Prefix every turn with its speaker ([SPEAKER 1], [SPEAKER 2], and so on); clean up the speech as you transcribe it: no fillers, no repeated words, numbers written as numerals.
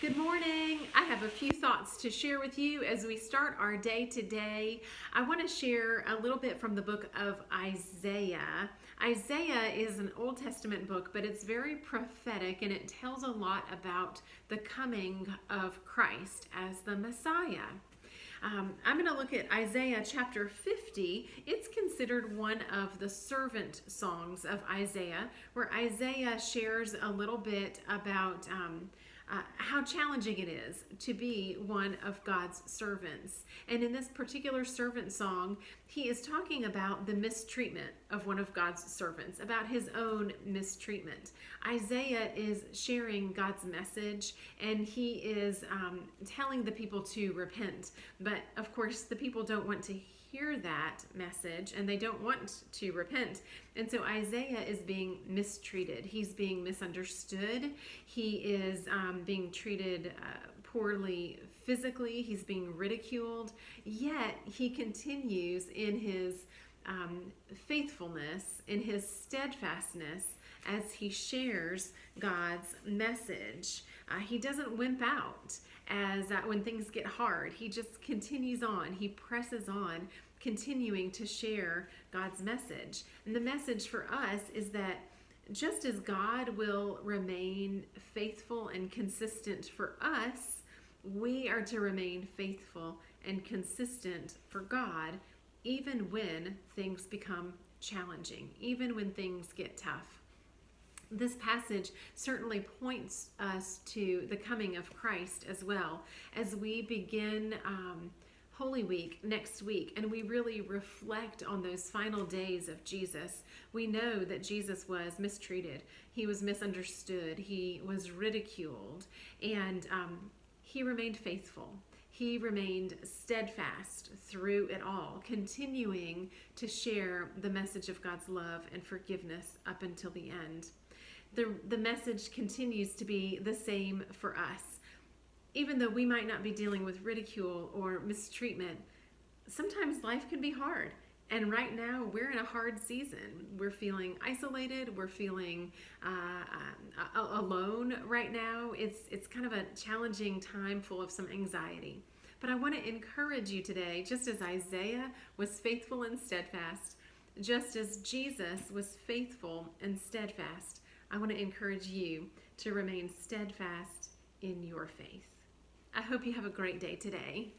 [SPEAKER 1] Good morning. I have a few thoughts to share with you as we start our day today. I want to share a little bit from the book of Isaiah. Isaiah is an Old Testament book, but it's very prophetic and it tells a lot about the coming of Christ as the Messiah. I'm going to look at Isaiah chapter 50. It's considered one of the servant songs of Isaiah, where Isaiah shares a little bit about how challenging it is to be one of God's servants. And in this particular servant song, he is talking about the mistreatment of one of God's servants, about his own mistreatment. Isaiah is sharing God's message, and he is telling the people to repent. But of course, the people don't want to hear that message, and they don't want to repent. And so Isaiah is being mistreated. He's being misunderstood. He is being treated poorly physically. He's being ridiculed. Yet he continues in his faithfulness, in his steadfastness, as he shares God's message. He doesn't wimp out as when things get hard. He just continues on. He presses on, continuing to share God's message. And the message for us is that just as God will remain faithful and consistent for us, we are to remain faithful and consistent for God, even when things become challenging, even when things get tough. This passage certainly points us to the coming of Christ as well as we begin Holy Week next week, and we really reflect on those final days of Jesus. We know that Jesus was mistreated, he was misunderstood, he was ridiculed, and he remained faithful. He remained steadfast through it all, continuing to share the message of God's love and forgiveness up until the end. The message continues to be the same for us. Even though we might not be dealing with ridicule or mistreatment, sometimes life can be hard. And right now, we're in a hard season. We're feeling isolated. We're feeling alone right now. It's kind of a challenging time full of some anxiety. But I want to encourage you today, just as Isaiah was faithful and steadfast, just as Jesus was faithful and steadfast, I want to encourage you to remain steadfast in your faith. I hope you have a great day today.